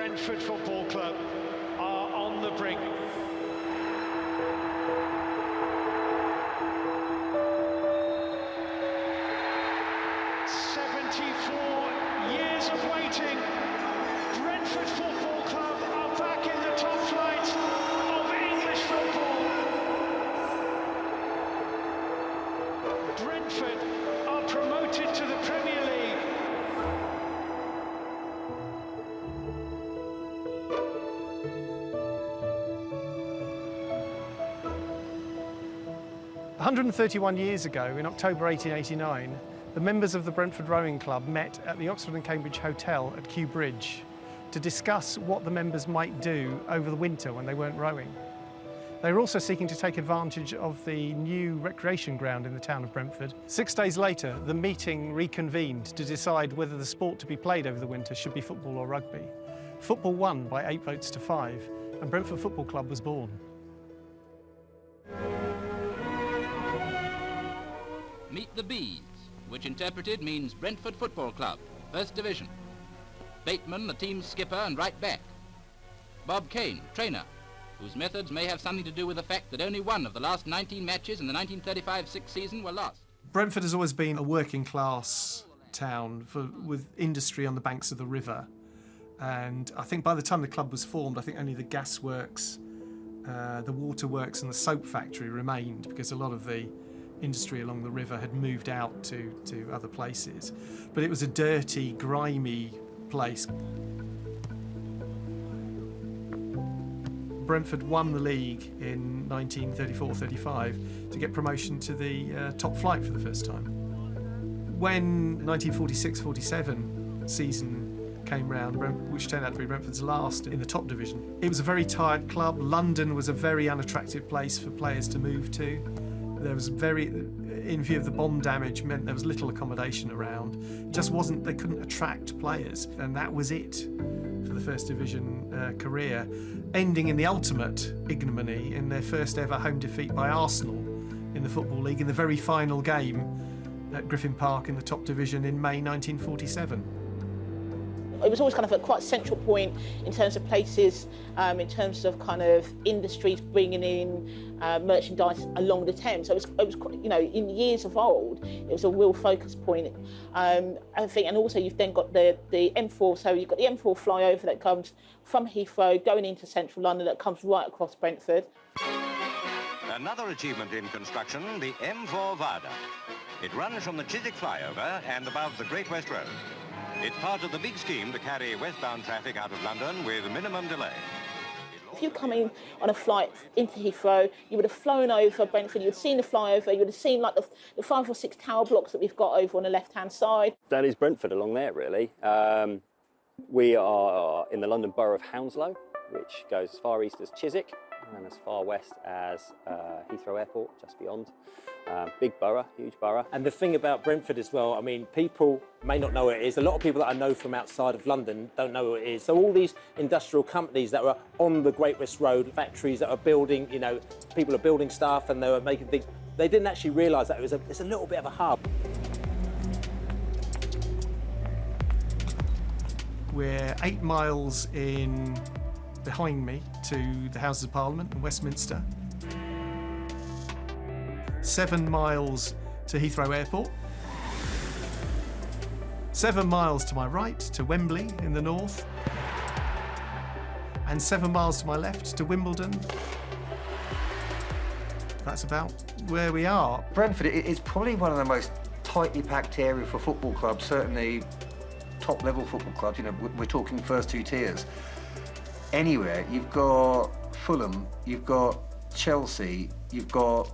Brentford Football Club are on the brink. Years of waiting, Brentford Football Club are back in the top flight of English football. Brentford are promoted to the Premier League. – 131 years ago, in October 1889, the members of the Brentford Rowing Club met at the Oxford and Cambridge Hotel at Kew Bridge to discuss what the members might do over the winter when they weren't rowing. They were also seeking to take advantage of the new recreation ground in the town of Brentford. 6 days later, the meeting reconvened to decide whether the sport to be played over the winter should be football or rugby. Football won by 8 votes to 5, and Brentford Football Club was born. Meet the Bees, which interpreted means Brentford Football Club, First Division. Bateman, the team's skipper and right back. Bob Kane, trainer, whose methods may have something to do with the fact that only one of the last 19 matches in the 1935-6 season were lost. Brentford has always been a working class town with industry on the banks of the river. And I think by the time the club was formed, I think only the gasworks, the waterworks and the soap factory remained, because a lot of the industry along the river had moved out to other places. But it was a dirty, grimy place. Brentford won the league in 1934-35 to get promotion to the top flight for the first time. When 1946-47 season came round, which turned out to be Brentford's last in the top division, it was a very tired club. London was a very unattractive place for players to move to. There was in view of the bomb damage, meant there was little accommodation around. It just wasn't, they couldn't attract players, and that was it for the First Division career, ending in the ultimate ignominy in their first ever home defeat by Arsenal in the Football League in the very final game at Griffin Park in the top division in May 1947. It was always kind of a quite central point in terms of places, in terms of kind of industries bringing in merchandise along the Thames. So it was quite, you know, in years of old, it was a real focus point. I think, and also you've then got the M4. So you've got the M4 flyover that comes from Heathrow going into central London, that comes right across Brentford. Another achievement in construction, the M4 viaduct. It runs from the Chiswick flyover and above the Great West Road. It's part of the big scheme to carry westbound traffic out of London with minimum delay. If you're coming on a flight into Heathrow, you would have flown over Brentford, you would have seen the flyover, you would have seen like the 5 or 6 tower blocks that we've got over on the left-hand side. That is Brentford along there, really. We are in the London borough of Hounslow, which goes as far east as Chiswick and as far west as Heathrow Airport, just beyond. Big borough, huge borough. And the thing about Brentford as well, I mean, people may not know what it is. A lot of people that I know from outside of London don't know what it is. So all these industrial companies that were on the Great West Road, factories that are building, you know, people are building stuff and they were making things, they didn't actually realise that it's a little bit of a hub. We're 8 miles behind me to the Houses of Parliament in Westminster. 7 miles to Heathrow Airport. 7 miles to my right to Wembley in the north. And 7 miles to my left to Wimbledon. That's about where we are. Brentford is probably one of the most tightly packed areas for football clubs, certainly top-level football clubs. You know, we're talking first 2 tiers. Anywhere, you've got Fulham, you've got Chelsea, you've got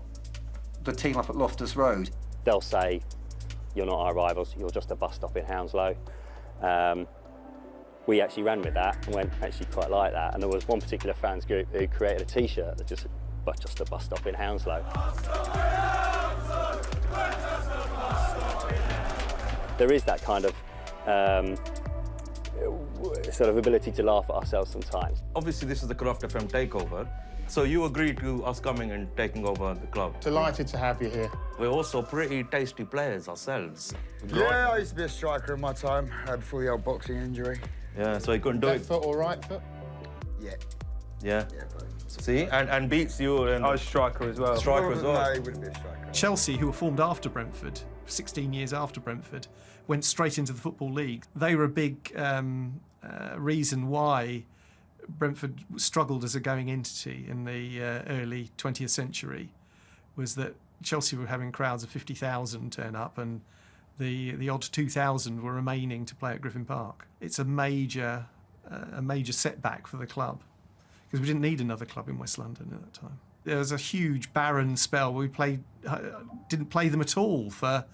the team up at Loftus Road. They'll say, you're not our rivals, you're just a bus stop in Hounslow. We actually ran with that and went, actually quite like that. And there was one particular fans group who created a T-shirt that just a bus stop in Hounslow. There is that kind of sort of ability to laugh at ourselves sometimes. Obviously, this is the Craft FM takeover. So you agreed to us coming and taking over the club. Delighted to have you here. We're also pretty tasty players ourselves. Yeah, I used to be a striker in my time. I had a 4-year-old boxing injury. Yeah, so he couldn't do Left it. foot or right foot? Yeah. Yeah. Yeah, both. See, and beats you. And I was striker as well. Striker as well. No, he wouldn't be a striker. Chelsea, who were formed after Brentford, 16 years after Brentford, went straight into the Football League. They were a big reason why Brentford struggled as a going entity in the early 20th century, was that Chelsea were having crowds of 50,000 turn up, and the odd 2,000 were remaining to play at Griffin Park. It's a major setback for the club, because we didn't need another club in West London at that time. There was a huge barren spell where we didn't play them at all for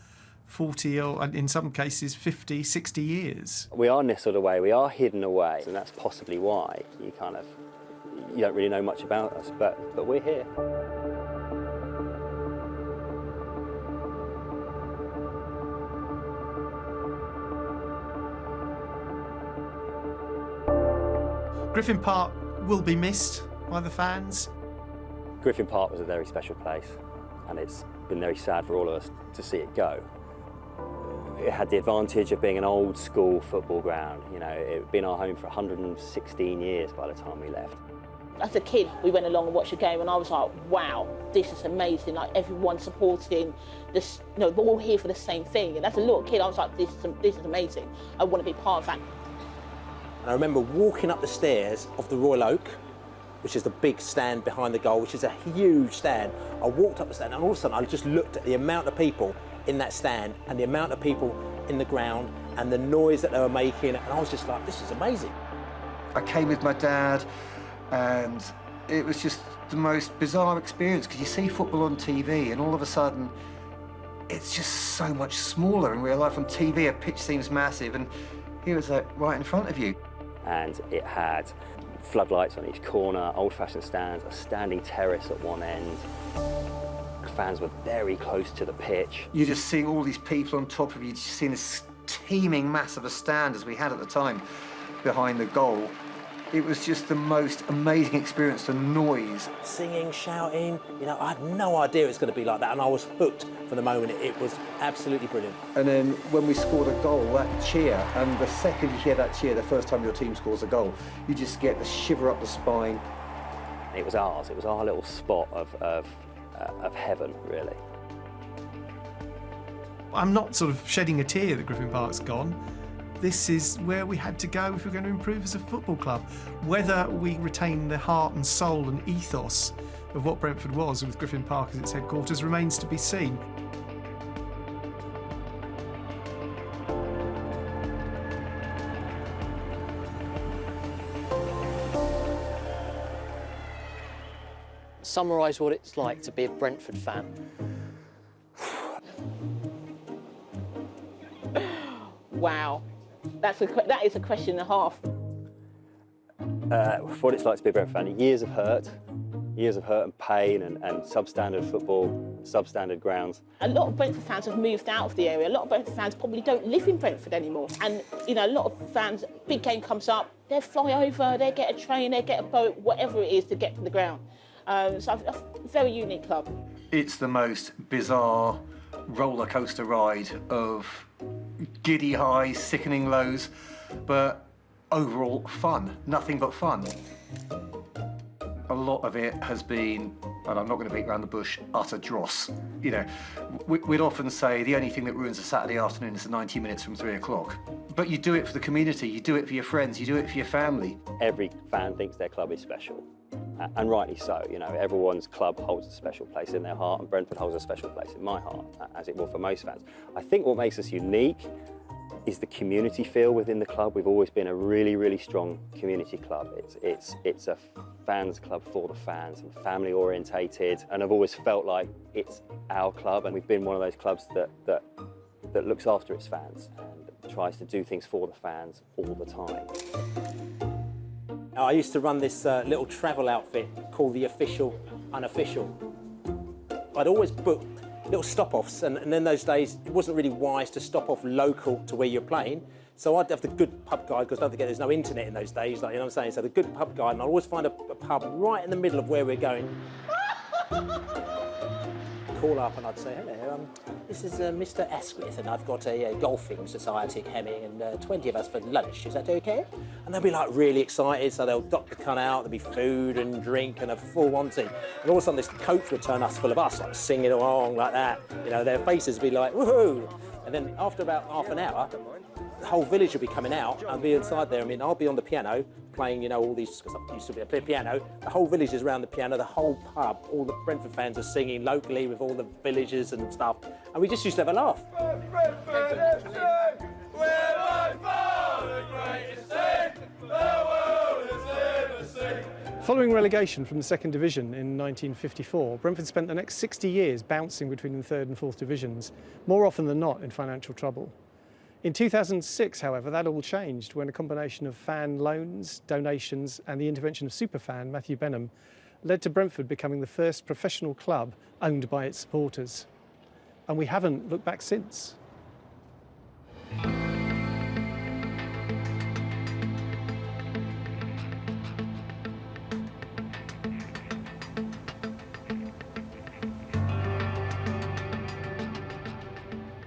40 or, in some cases, 50, 60 years. We are nestled away, we are hidden away, and that's possibly why you don't really know much about us, but we're here. Griffin Park will be missed by the fans. Griffin Park was a very special place, and it's been very sad for all of us to see it go. It had the advantage of being an old school football ground. You know, it had been our home for 116 years by the time we left. As a kid, we went along and watched the game, and I was like, wow, this is amazing. Like, everyone supporting this, you know, we're all here for the same thing. And as a little kid, I was like, this is amazing. I want to be part of that. And I remember walking up the stairs of the Royal Oak, which is the big stand behind the goal, which is a huge stand. I walked up the stand, and all of a sudden I just looked at the amount of people in that stand and the amount of people in the ground and the noise that they were making, and I was just like, this is amazing. I came with my dad, and it was just the most bizarre experience, because you see football on TV and all of a sudden it's just so much smaller in real life. On TV a pitch seems massive, and here it's like right in front of you. And it had floodlights on each corner, old-fashioned stands, a standing terrace at one end. Fans were very close to the pitch. You're just seeing all these people on top of you, just seeing this teeming mass of a stand as we had at the time behind the goal. It was just the most amazing experience, the noise. Singing, shouting, you know, I had no idea it was going to be like that, and I was hooked from the moment. It was absolutely brilliant. And then when we scored a goal, that cheer, and the second you hear that cheer, the first time your team scores a goal, you just get the shiver up the spine. It was ours. It was our little spot of heaven, really. I'm not sort of shedding a tear that Griffin Park's gone. This is where we had to go if we're going to improve as a football club. Whether we retain the heart and soul and ethos of what Brentford was with Griffin Park as its headquarters remains to be seen. Summarise what it's like to be a Brentford fan. Wow. That is a question and a half. What it's like to be a Brentford fan, years of hurt and pain and substandard football, substandard grounds. A lot of Brentford fans have moved out of the area. A lot of Brentford fans probably don't live in Brentford anymore. And, you know, a lot of fans, big game comes up, they fly over, they get a train, they get a boat, whatever it is to get to the ground. So a very unique club. It's the most bizarre roller coaster ride of giddy highs, sickening lows, but overall fun, nothing but fun. A lot of it has been, and I'm not going to beat around the bush, utter dross. You know, we'd often say the only thing that ruins a Saturday afternoon is the 90 minutes from 3 o'clock. But you do it for the community, you do it for your friends, you do it for your family. Every fan thinks their club is special, and rightly so. You know, everyone's club holds a special place in their heart, and Brentford holds a special place in my heart, as it will for most fans. I think what makes us unique is the community feel within the club. We've always been a really, really strong community club. It's a fans club for the fans and family orientated, and I've always felt like it's our club, and we've been one of those clubs that looks after its fans and tries to do things for the fans all the time. I used to run this little travel outfit called the Official Unofficial. I'd always book little stop-offs, and in those days it wasn't really wise to stop off local to where you're playing, so I'd have the good pub guide, because don't forget there's no internet in those days, like, you know what I'm saying, so the good pub guide, and I'd always find a pub right in the middle of where we're going, call up and I'd say, hello, this is Mr. Asquith, and I've got a golfing society coming, and 20 of us for lunch. Is that okay? And they'll be like really excited, so they'll dock the cunt out. There'll be food and drink and a full Monty. And all of a sudden, this coach would turn us full of us, like singing along like that. You know, their faces would be like, woohoo! And then after about half an hour, the whole village will be coming out and be inside there. I mean, I'll be on the piano playing, you know, all these, because I used to be a piano. The whole village is around the piano, the whole pub, all the Brentford fans are singing locally with all the villagers and stuff. And we just used to have a laugh. Following relegation from the second division in 1954, Brentford spent the next 60 years bouncing between the third and fourth divisions, more often than not in financial trouble. In 2006, however, that all changed when a combination of fan loans, donations and the intervention of superfan Matthew Benham led to Brentford becoming the first professional club owned by its supporters. And we haven't looked back since.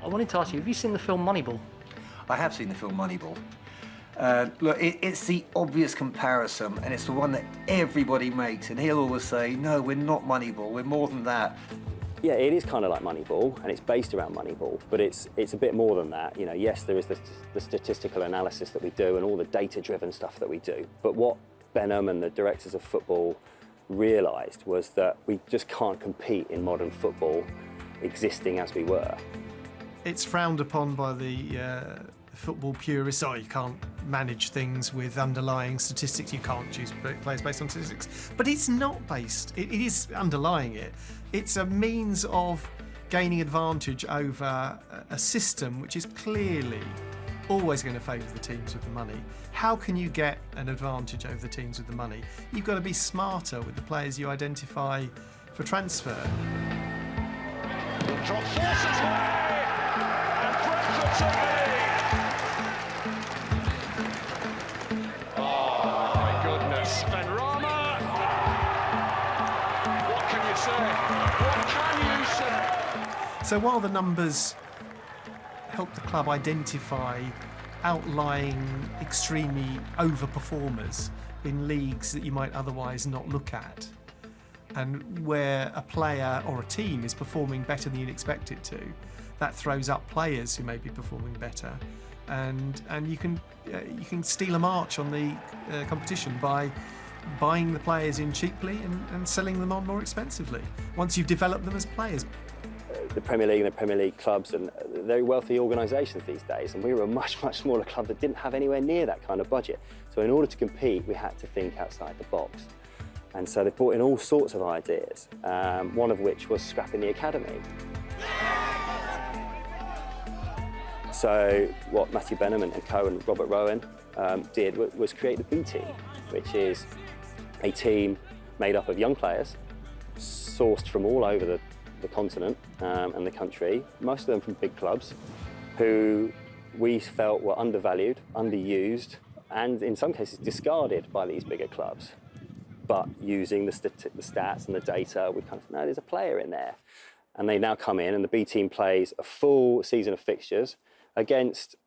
I wanted to ask you, have you seen the film Moneyball? I have seen the film Moneyball. Look, it's the obvious comparison, and it's the one that everybody makes, and he'll always say, no, we're not Moneyball, we're more than that. Yeah, it is kind of like Moneyball, and it's based around Moneyball, but it's a bit more than that. You know, yes, there is the statistical analysis that we do and all the data-driven stuff that we do, but what Benham and the directors of football realised was that we just can't compete in modern football existing as we were. It's frowned upon by the football purists. Oh, you can't manage things with underlying statistics. You can't choose players based on statistics. But it's not based. It is underlying it. It's a means of gaining advantage over a system which is clearly always going to favour the teams with the money. How can you get an advantage over the teams with the money? You've got to be smarter with the players you identify for transfer. Drop forces away, and Brentford's away. Oh my goodness, Benrahma. What can you say? What can you say? So while the numbers help the club identify outlying, extremely overperformers in leagues that you might otherwise not look at, and where a player or a team is performing better than you'd expect it to, that throws up players who may be performing better, and you can steal a march on the competition by buying the players in cheaply and selling them on more expensively once you've developed them as players. The Premier League and the Premier League clubs and very wealthy organisations these days, and we were a much smaller club that didn't have anywhere near that kind of budget. So in order to compete, we had to think outside the box. And so they've brought in all sorts of ideas, one of which was scrapping the academy. So what Matthew Benham and co and Robert Rowan did was create the B team, which is a team made up of young players, sourced from all over the continent and the country, most of them from big clubs, who we felt were undervalued, underused, and in some cases discarded by these bigger clubs. But using the stats and the data, we kind of know there's a player in there. And they now come in, and the B team plays a full season of fixtures against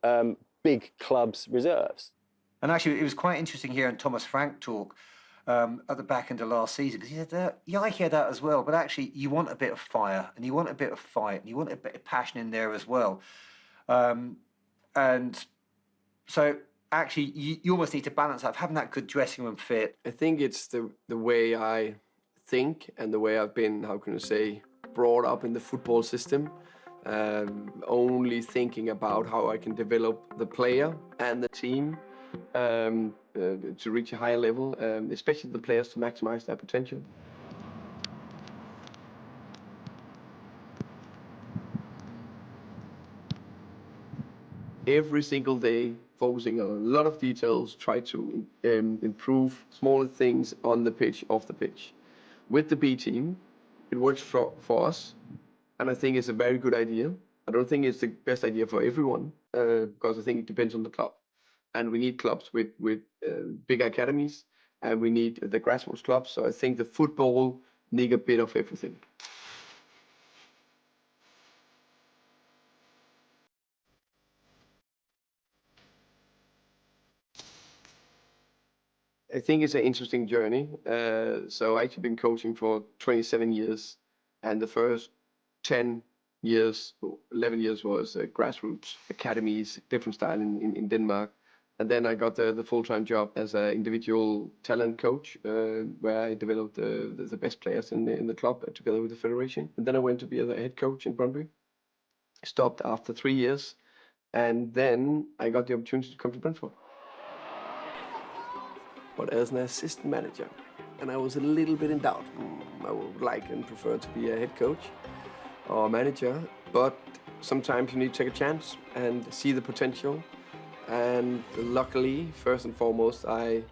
big clubs' reserves. And actually, it was quite interesting hearing Thomas Frank talk at the back end of last season, because he said, yeah, I hear that as well, but actually you want a bit of fire, and you want a bit of fight, and you want a bit of passion in there as well. And so actually, you almost need to balance that, having that good dressing room fit. I think it's the way I think and the way I've been, how can I say, brought up in the football system. Only thinking about how I can develop the player and the team to reach a higher level, especially the players to maximize their potential. Every single day, focusing on a lot of details, try to improve smaller things on the pitch, off the pitch. With the B team, it works for us, and I think it's a very good idea. I don't think it's the best idea for everyone, because I think it depends on the club. And we need clubs with big academies, and we need the grassroots clubs. So I think the football need a bit of everything. I think it's an interesting journey. So I've actually been coaching for 27 years, and the first 10 years, 11 years was grassroots academies, different style in Denmark. And then I got the full-time job as an individual talent coach, where I developed the best players in the club together with the federation. And then I went to be a head coach in Brentford. Stopped after 3 years, and then I got the opportunity to come to Brentford. But as an assistant manager, and I was a little bit in doubt. I would like and prefer to be a head coach or manager, but sometimes you need to take a chance and see the potential. And luckily, first and foremost, I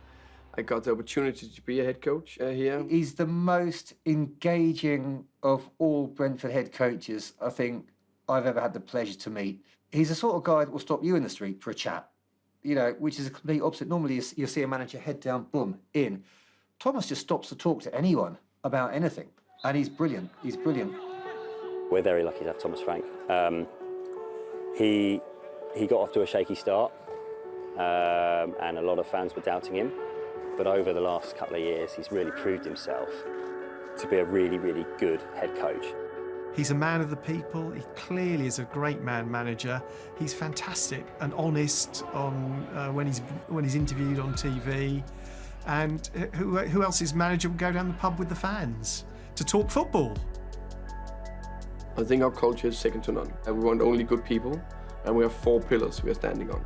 got the opportunity to be a head coach here. He's the most engaging of all Brentford head coaches I think I've ever had the pleasure to meet. He's the sort of guy that will stop you in the street for a chat, you know, which is a complete opposite. Normally, you'll see a manager head down, boom, in. Thomas just stops to talk to anyone about anything, and he's brilliant. He's brilliant. We're very lucky to have Thomas Frank. He got off to a shaky start, and a lot of fans were doubting him. But over the last couple of years, he's really proved himself to be a really, really good head coach. He's a man of the people. He clearly is a great man manager. He's fantastic and honest on when he's interviewed on TV. And who else's manager would go down the pub with the fans to talk football? I think our culture is second to none. We want only good people, and we have 4 pillars we are standing on.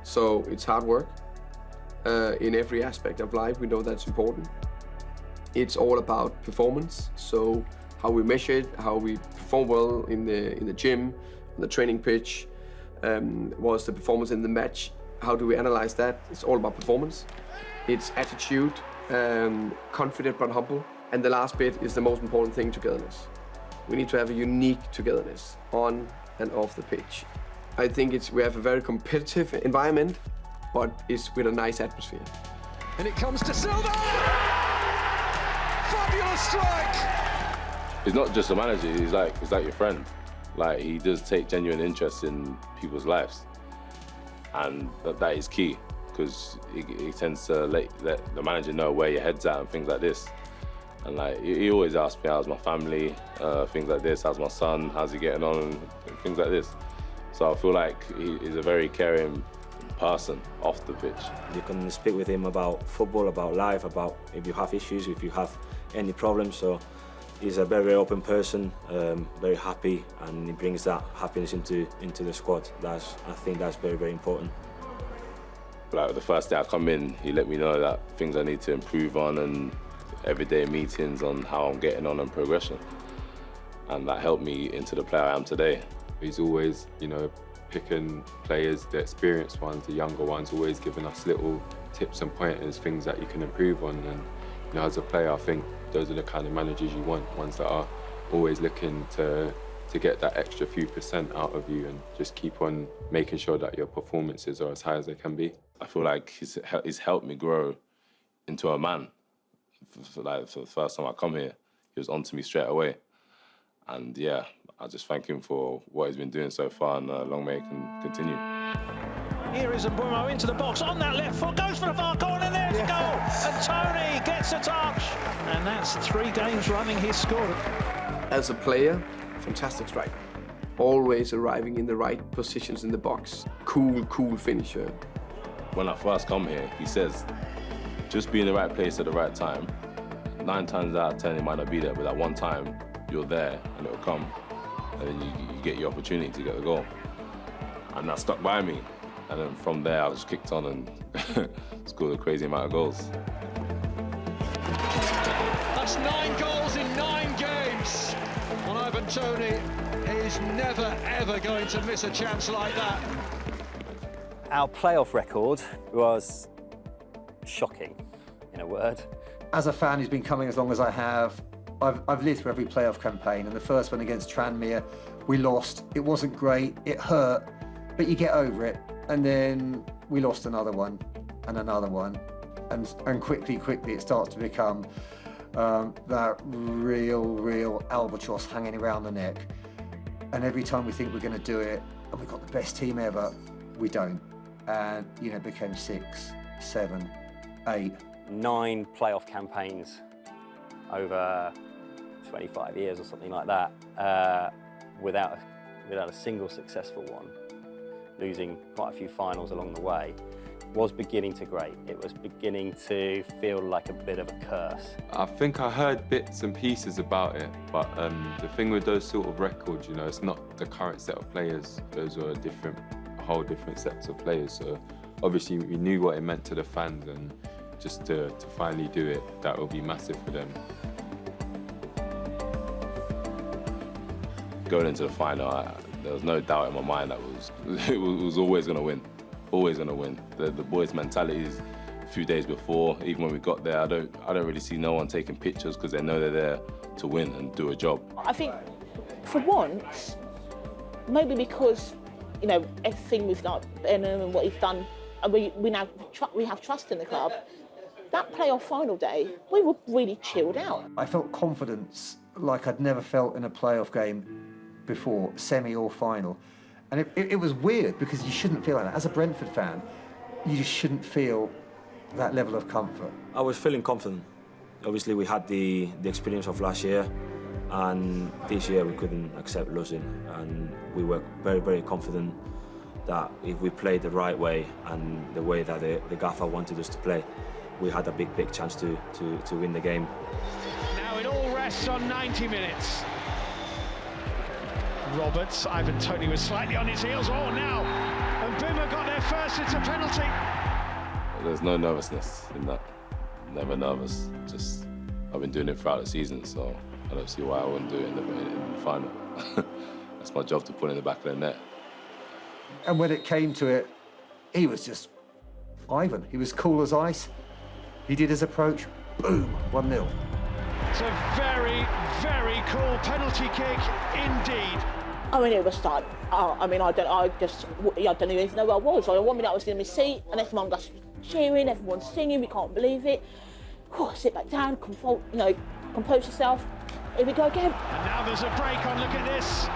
So it's hard work in every aspect of life. We know that's important. It's all about performance. So how we measure it, how we perform well in the gym, on the training pitch, was the performance in the match. How do we analyze that? It's all about performance. It's attitude, confident but humble. And the last bit is the most important thing, togetherness. We need to have a unique togetherness on and off the pitch. I think we have a very competitive environment, but it's with a nice atmosphere. And it comes to Silva! Fabulous strike! He's not just a manager, he's like your friend. Like, he does take genuine interest in people's lives. And that is key, because he tends to let the manager know where your head's at and things like this. And like, he always asks me, how's my family, things like this, how's my son, how's he getting on, and things like this. So I feel like he's a very caring person off the pitch. You can speak with him about football, about life, about if you have issues, if you have any problems. So he's a very open person, very happy, and he brings that happiness into the squad. I think that's very, very important. Like, the first day I come in, he let me know that things I need to improve on, and everyday meetings on how I'm getting on and progression. And that helped me into the player I am today. He's always, you know, picking players, the experienced ones, the younger ones, always giving us little tips and pointers, things that you can improve on. And, you know, as a player, I think those are the kind of managers you want, ones that are always looking to get that extra few % out of you and just keep on making sure that your performances are as high as they can be. I feel like he's helped me grow into a man. For the first time I come here, he was on to me straight away. And yeah, I just thank him for what he's been doing so far, and long may it can continue. Here is Mbeumo into the box, on that left foot, goes for the far corner, and there's a goal! And Tony gets a touch, and that's 3 games running he's scored. As a player, fantastic striker. Always arriving in the right positions in the box. Cool finisher. When I first come here, he says, just be in the right place at the right time. 9 times out of 10, it might not be there, but that one time, you're there and it'll come. And then you get your opportunity to get the goal. And that stuck by me. And then from there, I just kicked on and scored a crazy amount of goals. That's 9 goals in 9 games. And Ivan Toney is never, ever going to miss a chance like that. Our playoff record was shocking, in a word. As a fan who's been coming as long as I have, I've lived through every playoff campaign, and the first one against Tranmere, we lost. It wasn't great, it hurt, but you get over it. And then we lost another one, and another one. And quickly it starts to become that real albatross hanging around the neck. And every time we think we're going to do it, and we've got the best team ever, we don't. And, you know, it became 6, 7, 8, 9 playoff campaigns over 25 years or something like that, without a single successful one, losing quite a few finals along the way, was beginning to grate. It was beginning to feel like a bit of a curse. I think I heard bits and pieces about it, but the thing with those sort of records, you know, it's not the current set of players. Those are a whole different sets of players. So obviously we knew what it meant to the fans, and just to finally do it, that will be massive for them. Going into the final, there was no doubt in my mind that it was always going to win. Always going to win. The boys' mentalities a few days before, even when we got there, I don't really see no one taking pictures because they know they're there to win and do a job. I think for once, maybe because, you know, everything with like Benham and what he's done, and we have trust in the club. That playoff final day, we were really chilled out. I felt confidence like I'd never felt in a playoff game before, semi or final. And it was weird because you shouldn't feel like that. As a Brentford fan, you just shouldn't feel that level of comfort. I was feeling confident. Obviously, we had the experience of last year, and this year we couldn't accept losing. And we were very, very confident that if we played the right way and the way that the gaffer wanted us to play, we had a big chance to win the game. Now it all rests on 90 minutes. Roberts, Ivan Toney was slightly on his heels. Oh, now, and Boomer got there first. It's a penalty. There's no nervousness in that. Never nervous. Just, I've been doing it throughout the season, so I don't see why I wouldn't do it in the final. That's my job, to put in the back of the net. And when it came to it, he was just Ivan. He was cool as ice. He did his approach. Boom, 1-0. It's a very, very cool penalty kick indeed. I mean, it was like, I don't even know where I was. Like, 1 minute I was in my seat, and next time I'm just cheering, everyone's singing, we can't believe it. Sit back down, compose yourself. Here we go again. And now there's a break on, look at this.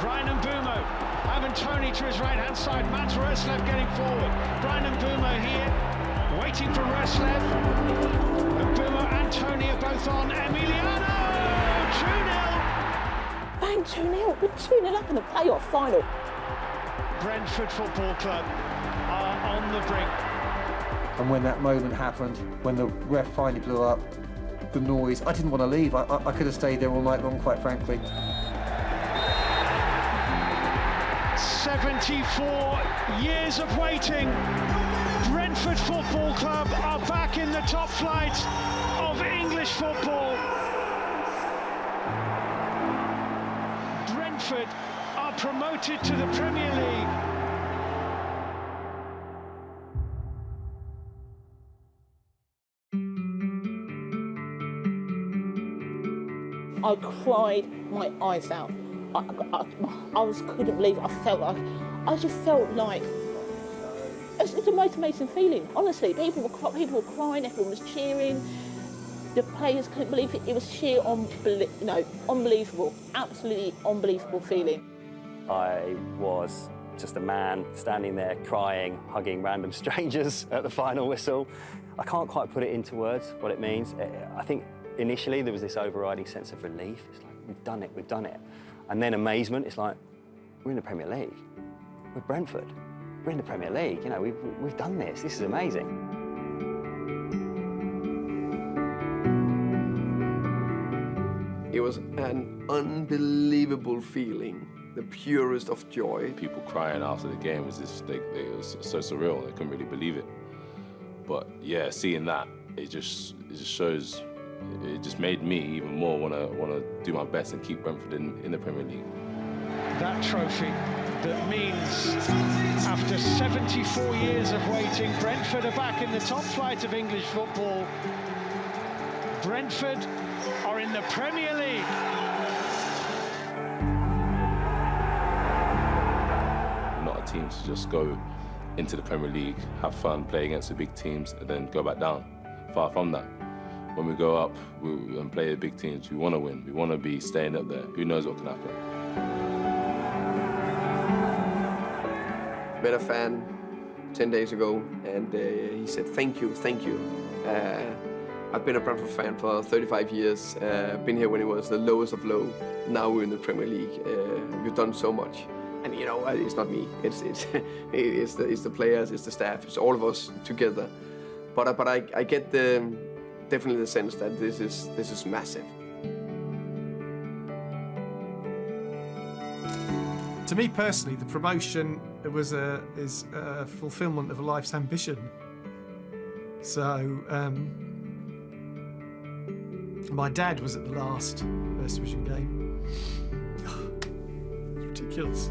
Brian and Bumo, Ivan Toney to his right-hand side, Mats Roslev getting forward. Brian and Bumo here, waiting for Roslev. And Bumo and Toney are both on. Emiliano, 2-0. Bang, 2-0. We're 2-0 up in the playoff final. Brentford Football Club are on the brink. And when that moment happened, when the ref finally blew up, the noise, I didn't want to leave. I could have stayed there all night long, quite frankly. 74 years of waiting. Brentford Football Club are back in the top flight of English football. Brentford are promoted to the Premier League. I cried my eyes out. I couldn't believe it. I just felt like it's the most amazing feeling. Honestly, people were crying, everyone was cheering. The players couldn't believe it. It was sheer unbelievable, absolutely unbelievable feeling. I was just a man standing there crying, hugging random strangers at the final whistle. I can't quite put it into words what it means. I think initially there was this overriding sense of relief. It's like, we've done it. And then amazement, it's like, we're in the Premier League. We're Brentford. We're in the Premier League. You know, we've done this. This is amazing. It was an unbelievable feeling, the purest of joy. People crying after the game was just, it was so surreal. They couldn't really believe it. But yeah, seeing that, it just shows. It just made me even more want to do my best and keep Brentford in the Premier League. That trophy that means after 74 years of waiting, Brentford are back in the top flight of English football. Brentford are in the Premier League. We're not a team to just go into the Premier League, have fun, play against the big teams, and then go back down. Far from that. When we go up and play the big teams, we want to win. We want to be staying up there. Who knows what can happen? Been a fan 10 days ago, and he said, thank you. I've been a Brentford fan for 35 years, been here when it was the lowest of low. Now we're in the Premier League. You've done so much. And you know, it's not me, it's the players, it's the staff, it's all of us together. But I get definitely the sense that this is massive. To me personally, the promotion is a fulfilment of a life's ambition. So, my dad was at the last First Division game. It's ridiculous.